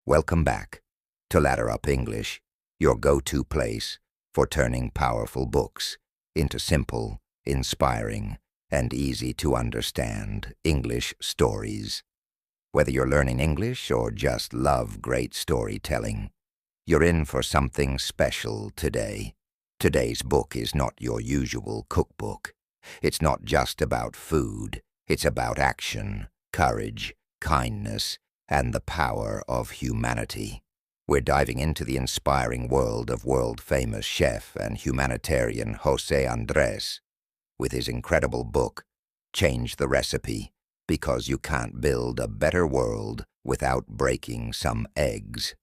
Welcome back to Ladder Up English, your go-to place for turning powerful books into simple, inspiring, and easy-to-understand English stories. Whether you're learning English or just love great storytelling, you're in for something special today. Today's book is not your usual cookbook. It's not just about food. It's about action, courage, kindness, and the power of humanity. We're diving into the inspiring world of world-famous chef and humanitarian José Andrés with his incredible book, Change the Recipe, because you can't build a better world without breaking some eggs.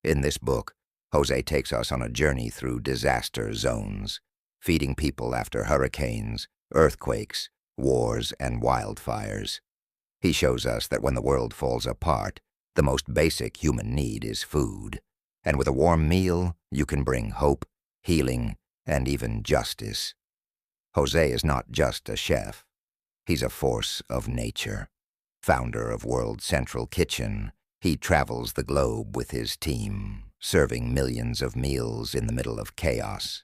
In this book, José takes us on a journey through disaster zones, feeding people after hurricanes, earthquakes, wars, and wildfires. He shows us that when the world falls apart, the most basic human need is food. And with a warm meal, you can bring hope, healing, and even justice. José is not just a chef. He's a force of nature. Founder of World Central Kitchen, he travels the globe with his team, serving millions of meals in the middle of chaos.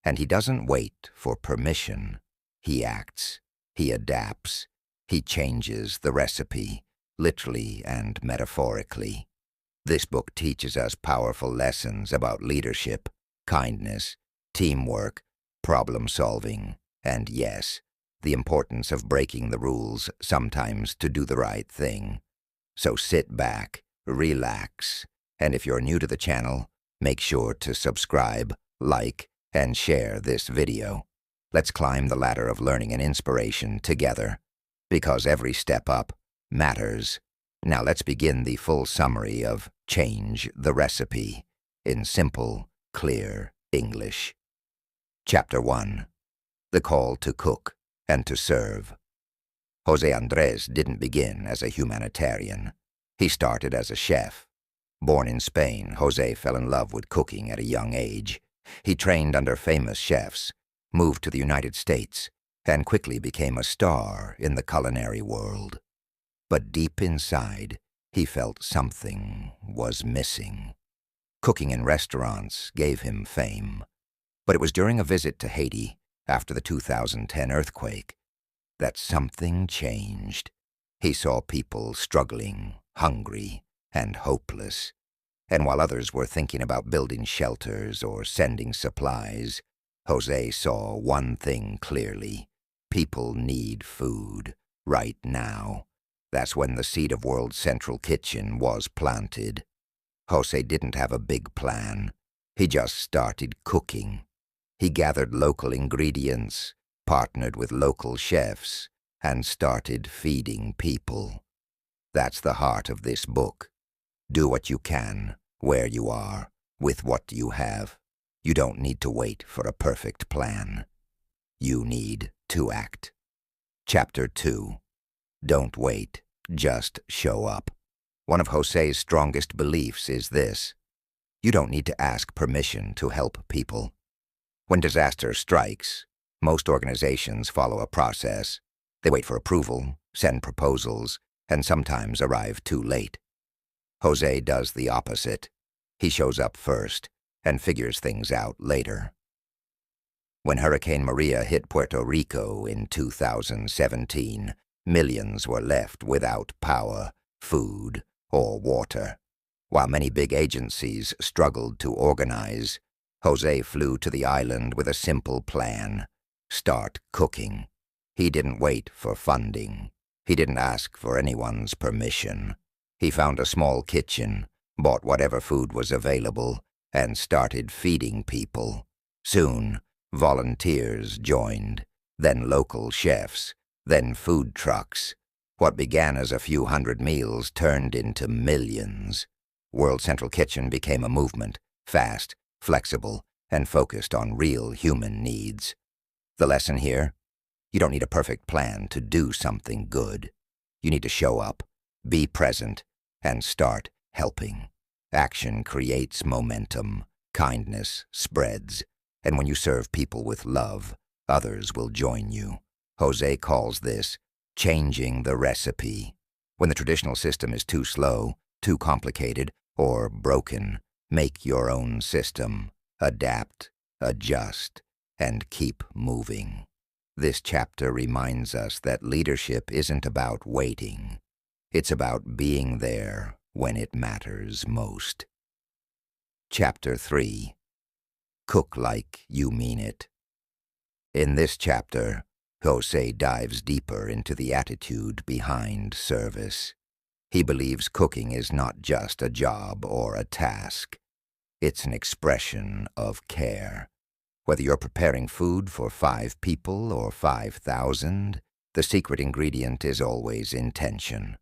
And he doesn't wait for permission. He acts. He adapts. He changes the recipe, literally and metaphorically. This book teaches us powerful lessons about leadership, kindness, teamwork, problem-solving, and yes, the importance of breaking the rules sometimes to do the right thing. So sit back, relax, and if you're new to the channel, make sure to subscribe, like, and share this video. Let's climb the ladder of learning and inspiration together, because every step up matters. Now let's begin the full summary of Change the Recipe in simple, clear English. Chapter 1. The Call to Cook and to Serve. José Andrés didn't begin as a humanitarian. He started as a chef. Born in Spain, José fell in love with cooking at a young age. He trained under famous chefs, moved to the United States, and quickly became a star in the culinary world. But deep inside, he felt something was missing. Cooking in restaurants gave him fame, but it was during a visit to Haiti after the 2010 earthquake that something changed. He saw people struggling, hungry, and hopeless, and while others were thinking about building shelters or sending supplies, José saw one thing clearly. People need food, right now. That's when the seed of World Central Kitchen was planted. José didn't have a big plan. He just started cooking. He gathered local ingredients, partnered with local chefs, and started feeding people. That's the heart of this book. Do what you can, where you are, with what you have. You don't need to wait for a perfect plan. You need to act. Chapter 2. Don't wait, just show up. One of José's strongest beliefs is this: you don't need to ask permission to help people. When disaster strikes, most organizations follow a process. They wait for approval, send proposals, and sometimes arrive too late. José does the opposite. He shows up first and figures things out later. When Hurricane Maria hit Puerto Rico in 2017, millions were left without power, food, or water. While many big agencies struggled to organize, José flew to the island with a simple plan: start cooking. He didn't wait for funding. He didn't ask for anyone's permission. He found a small kitchen, bought whatever food was available, and started feeding people. Soon, volunteers joined, then local chefs, then food trucks. What began as a few hundred meals turned into millions. World Central Kitchen became a movement, fast, flexible, and focused on real human needs. The lesson here? You don't need a perfect plan to do something good. You need to show up, be present, and start helping. Action creates momentum. Kindness spreads. And when you serve people with love, others will join you. José calls this changing the recipe. When the traditional system is too slow, too complicated or broken. Make your own system. Adapt, adjust, and keep moving. This chapter reminds us that leadership isn't about waiting. It's about being there when it matters most. Chapter 3. Cook like you mean it. In this chapter, José dives deeper into the attitude behind service. He believes cooking is not just a job or a task. It's an expression of care. Whether you're preparing food for 5 people or 5,000, the secret ingredient is always intention.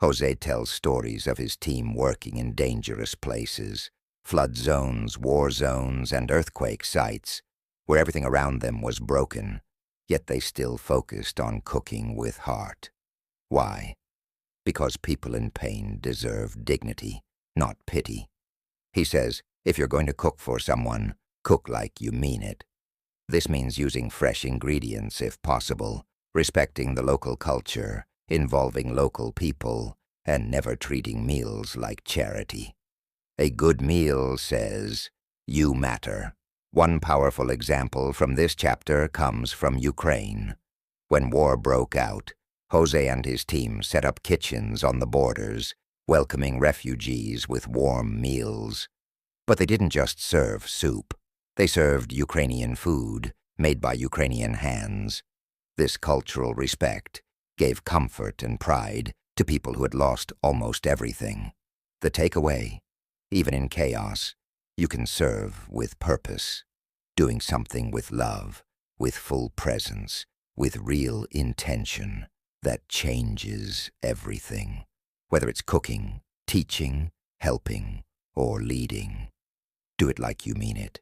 José tells stories of his team working in dangerous places, flood zones, war zones, and earthquake sites, where everything around them was broken, yet they still focused on cooking with heart. Why? Because people in pain deserve dignity, not pity. He says, if you're going to cook for someone, cook like you mean it. This means using fresh ingredients if possible, respecting the local culture, involving local people, and never treating meals like charity. A good meal says, you matter. One powerful example from this chapter comes from Ukraine. When war broke out, José and his team set up kitchens on the borders, welcoming refugees with warm meals. But they didn't just serve soup. They served Ukrainian food, made by Ukrainian hands. This cultural respect gave comfort and pride to people who had lost almost everything. The takeaway, even in chaos, you can serve with purpose, doing something with love, with full presence, with real intention that changes everything, whether it's cooking, teaching, helping, or leading. Do it like you mean it.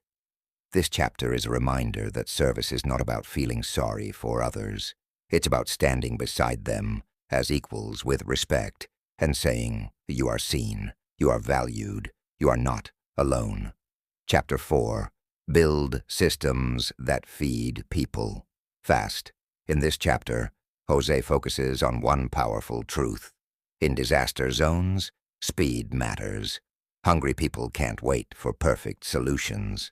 This chapter is a reminder that service is not about feeling sorry for others. It's about standing beside them as equals with respect and saying, you are seen, you are valued, you are not alone. Chapter 4. Build systems that feed people. Fast. In this chapter, José focuses on one powerful truth. In disaster zones, speed matters. Hungry people can't wait for perfect solutions.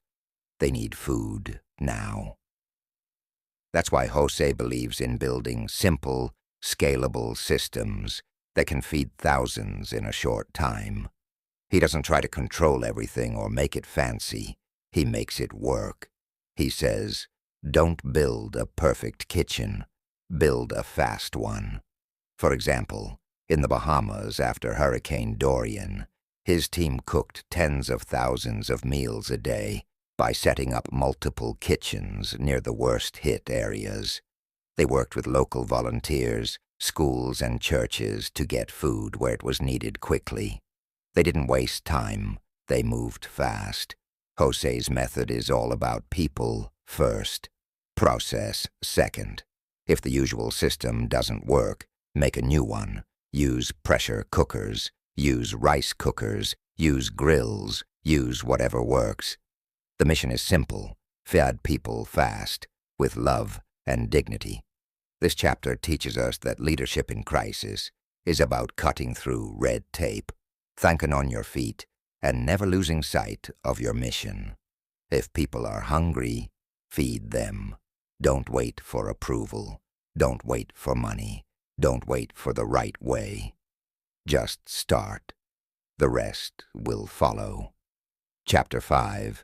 They need food now. That's why José believes in building simple, scalable systems that can feed thousands in a short time. He doesn't try to control everything or make it fancy. He makes it work. He says, don't build a perfect kitchen. Build a fast one. For example, in the Bahamas after Hurricane Dorian, his team cooked tens of thousands of meals a day by setting up multiple kitchens near the worst-hit areas. They worked with local volunteers, schools, and churches to get food where it was needed quickly. They didn't waste time. They moved fast. José's method is all about people first, process second. If the usual system doesn't work, make a new one. Use pressure cookers. Use rice cookers, use grills, use whatever works. The mission is simple, feed people fast, with love and dignity. This chapter teaches us that leadership in crisis is about cutting through red tape, thinking on your feet, and never losing sight of your mission. If people are hungry, feed them. Don't wait for approval. Don't wait for money. Don't wait for the right way. Just start. The rest will follow. Chapter 5.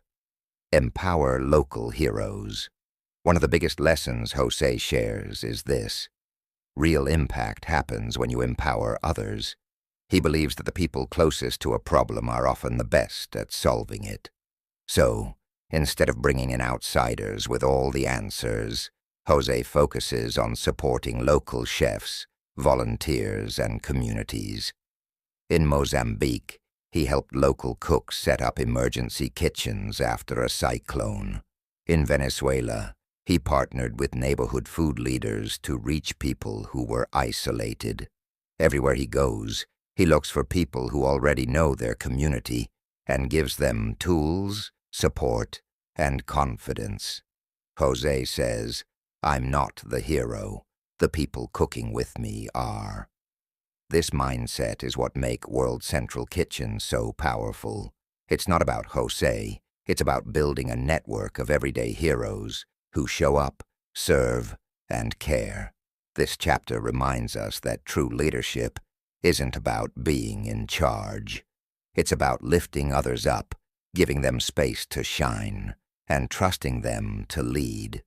Empower local heroes. One of the biggest lessons José shares is this. Real impact happens when you empower others. He believes that the people closest to a problem are often the best at solving it. So, instead of bringing in outsiders with all the answers, José focuses on supporting local chefs, volunteers, and communities. In Mozambique, he helped local cooks set up emergency kitchens after a cyclone. In Venezuela, he partnered with neighborhood food leaders to reach people who were isolated. Everywhere he goes, he looks for people who already know their community and gives them tools, support, and confidence. José says, I'm not the hero. The people cooking with me are. This mindset is what makes World Central Kitchen so powerful. It's not about José, it's about building a network of everyday heroes who show up, serve, and care. This chapter reminds us that true leadership isn't about being in charge. It's about lifting others up, giving them space to shine, and trusting them to lead.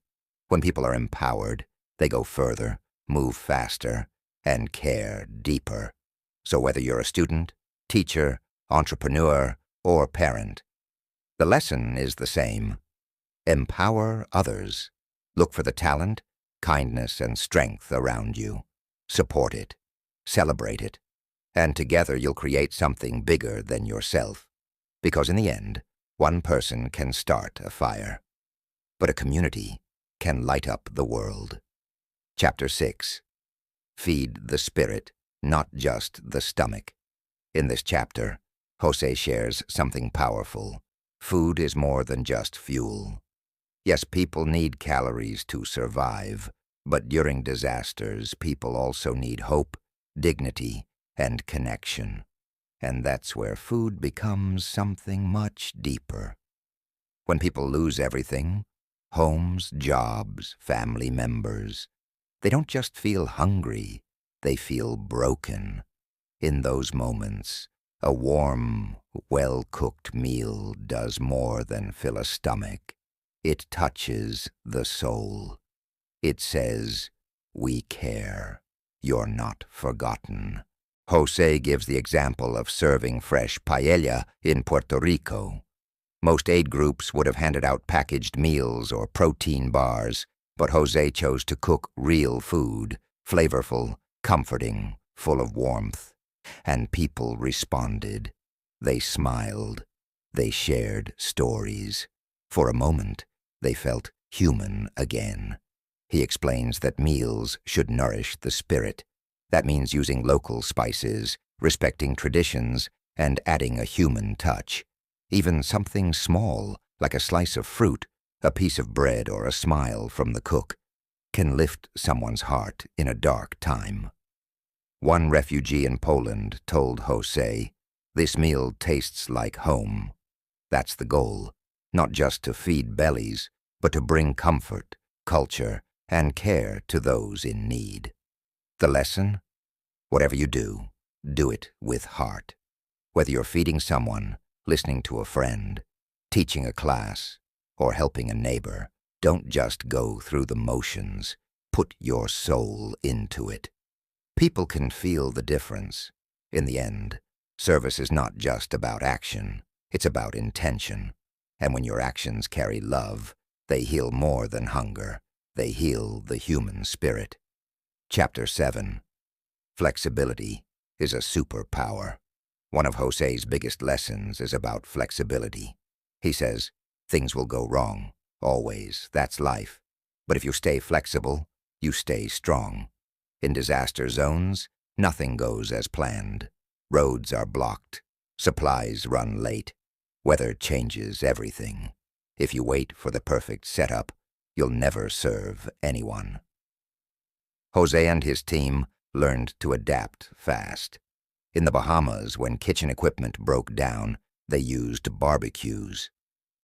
When people are empowered, they go further, move faster, and care deeper. So whether you're a student, teacher, entrepreneur, or parent, the lesson is the same. Empower others. Look for the talent, kindness, and strength around you. Support it. Celebrate it. And together you'll create something bigger than yourself. Because in the end, one person can start a fire, but a community can light up the world. Chapter 6. Feed the spirit, not just the stomach. In this chapter, José shares something powerful. Food is more than just fuel. Yes, people need calories to survive, but during disasters, people also need hope, dignity, and connection. And that's where food becomes something much deeper. When people lose everything, homes, jobs, family members, they don't just feel hungry, they feel broken. In those moments, a warm, well-cooked meal does more than fill a stomach. It touches the soul. It says, "We care. You're not forgotten." José gives the example of serving fresh paella in Puerto Rico. Most aid groups would have handed out packaged meals or protein bars, but José chose to cook real food, flavorful, comforting, full of warmth. And people responded. They smiled. They shared stories. For a moment, they felt human again. He explains that meals should nourish the spirit. That means using local spices, respecting traditions, and adding a human touch. Even something small, like a slice of fruit, a piece of bread, or a smile from the cook, can lift someone's heart in a dark time. One refugee in Poland told José, "This meal tastes like home." That's the goal, not just to feed bellies, but to bring comfort, culture, and care to those in need. The lesson? Whatever you do it with heart. Whether you're feeding someone, listening to a friend, teaching a class, or helping a neighbor, don't just go through the motions. Put your soul into it. People can feel the difference. In the end, service is not just about action, it's about intention. And when your actions carry love, they heal more than hunger. They heal the human spirit. Chapter 7. Flexibility is a superpower. One of José's biggest lessons is about flexibility. He says, things will go wrong, always, that's life. But if you stay flexible, you stay strong. In disaster zones, nothing goes as planned. Roads are blocked. Supplies run late. Weather changes everything. If you wait for the perfect setup, you'll never serve anyone. José and his team learned to adapt fast. In the Bahamas, when kitchen equipment broke down, they used barbecues.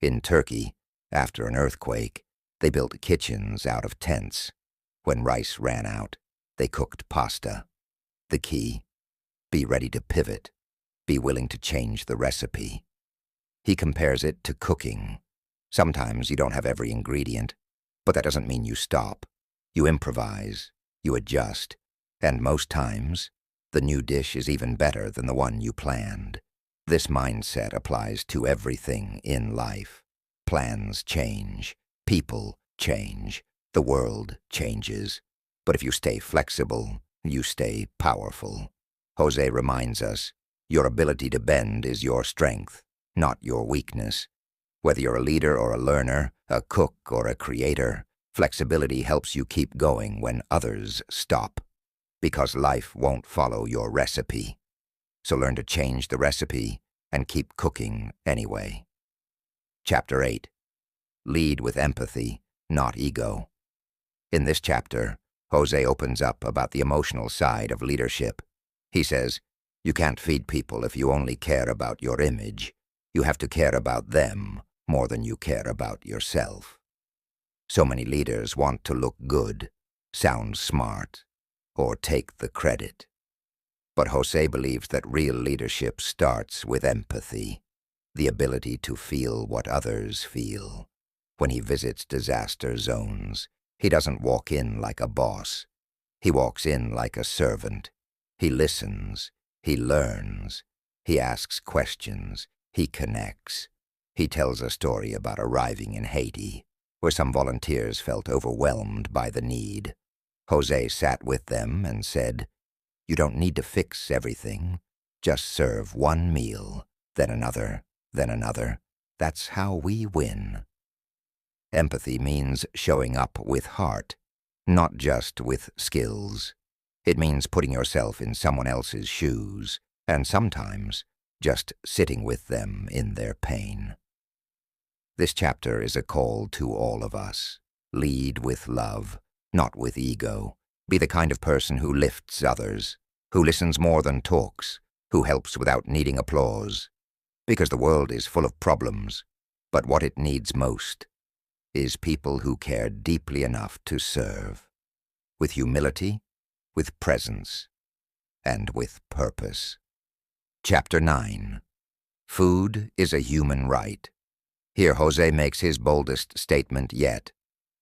In Turkey, after an earthquake, they built kitchens out of tents. When rice ran out, they cooked pasta. The key? Be ready to pivot. Be willing to change the recipe. He compares it to cooking. Sometimes you don't have every ingredient, but that doesn't mean you stop. You improvise, you adjust, and most times, the new dish is even better than the one you planned. This mindset applies to everything in life. Plans change, people change, the world changes. But if you stay flexible, you stay powerful. José reminds us, your ability to bend is your strength, not your weakness. Whether you're a leader or a learner, a cook or a creator, flexibility helps you keep going when others stop. Because life won't follow your recipe. So learn to change the recipe and keep cooking anyway. Chapter 8. Lead with empathy, not ego. In this chapter, José opens up about the emotional side of leadership. He says, you can't feed people if you only care about your image. You have to care about them more than you care about yourself. So many leaders want to look good, sound smart, or take the credit. But José believes that real leadership starts with empathy, the ability to feel what others feel. When he visits disaster zones, he doesn't walk in like a boss. He walks in like a servant. He listens. He learns. He asks questions. He connects. He tells a story about arriving in Haiti, where some volunteers felt overwhelmed by the need. José sat with them and said, you don't need to fix everything. Just serve one meal, then another, then another. That's how we win. Empathy means showing up with heart, not just with skills. It means putting yourself in someone else's shoes, and sometimes just sitting with them in their pain. This chapter is a call to all of us. Lead with love, not with ego. Be the kind of person who lifts others, who listens more than talks, who helps without needing applause. Because the world is full of problems, but what it needs most is people who care deeply enough to serve, with humility, with presence, and with purpose. Chapter 9. Food is a human right. Here José makes his boldest statement yet.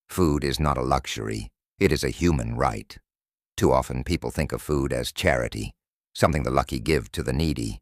Food is not a luxury, it is a human right. Too often people think of food as charity, something the lucky give to the needy.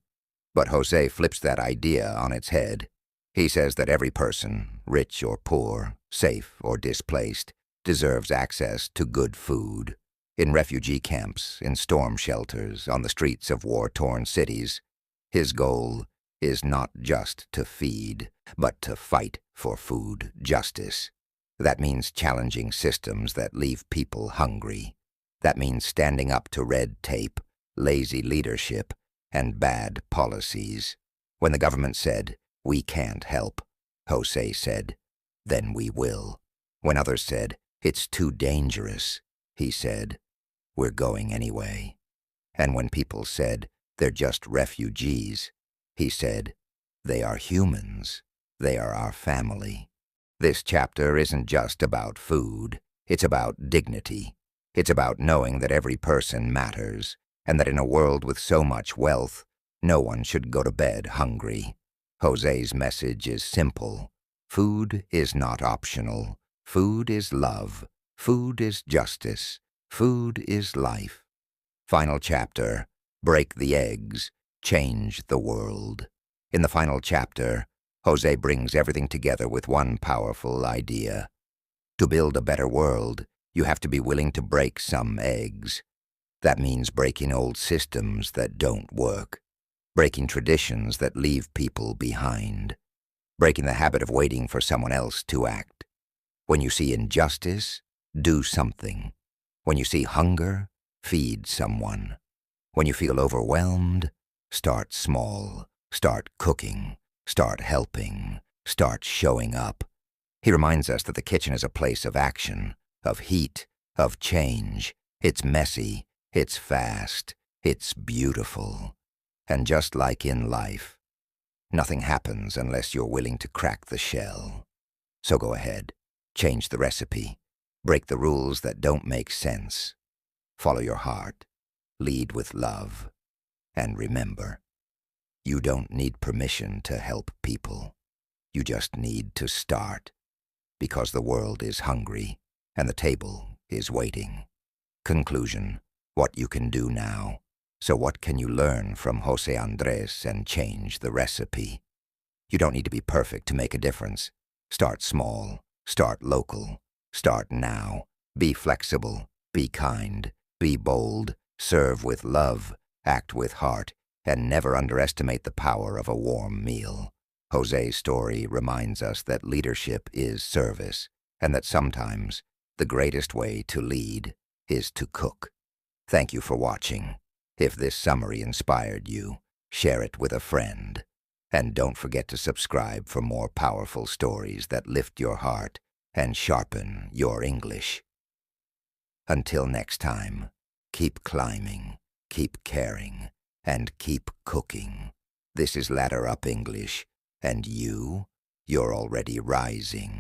But José flips that idea on its head. He says that every person, rich or poor, safe or displaced, deserves access to good food. In refugee camps, in storm shelters, on the streets of war-torn cities, his goal is not just to feed, but to fight for food justice. That means challenging systems that leave people hungry. That means standing up to red tape, lazy leadership, and bad policies. When the government said, we can't help, José said, then we will. When others said, it's too dangerous, he said, we're going anyway. And when people said, they're just refugees, he said, they are humans. They are our family. This chapter isn't just about food. It's about dignity. It's about knowing that every person matters, and that in a world with so much wealth, no one should go to bed hungry. José's message is simple. Food is not optional. Food is love. Food is justice. Food is life. Final chapter. Break the eggs. Change the world. In the final chapter, José brings everything together with one powerful idea. To build a better world, you have to be willing to break some eggs. That means breaking old systems that don't work, breaking traditions that leave people behind, breaking the habit of waiting for someone else to act. When you see injustice, do something. When you see hunger, feed someone. When you feel overwhelmed, start small. Start cooking. Start helping. Start showing up. He reminds us that the kitchen is a place of action, of heat, of change. It's messy. It's fast. It's beautiful. And just like in life, nothing happens unless you're willing to crack the shell. So go ahead. Change the recipe. Break the rules that don't make sense. Follow your heart. Lead with love. And remember, you don't need permission to help people. You just need to start. Because the world is hungry, and the table is waiting. Conclusion. What you can do now. So what can you learn from José Andrés and change the recipe? You don't need to be perfect to make a difference. Start small. Start local. Start now. Be flexible. Be kind. Be bold. Serve with love. Act with heart. And never underestimate the power of a warm meal. José's story reminds us that leadership is service, and that sometimes the greatest way to lead is to cook. Thank you for watching. If this summary inspired you, share it with a friend. And don't forget to subscribe for more powerful stories that lift your heart and sharpen your English. Until next time, keep climbing. keep caring, and keep cooking. This is Ladder Up English, and you're already rising.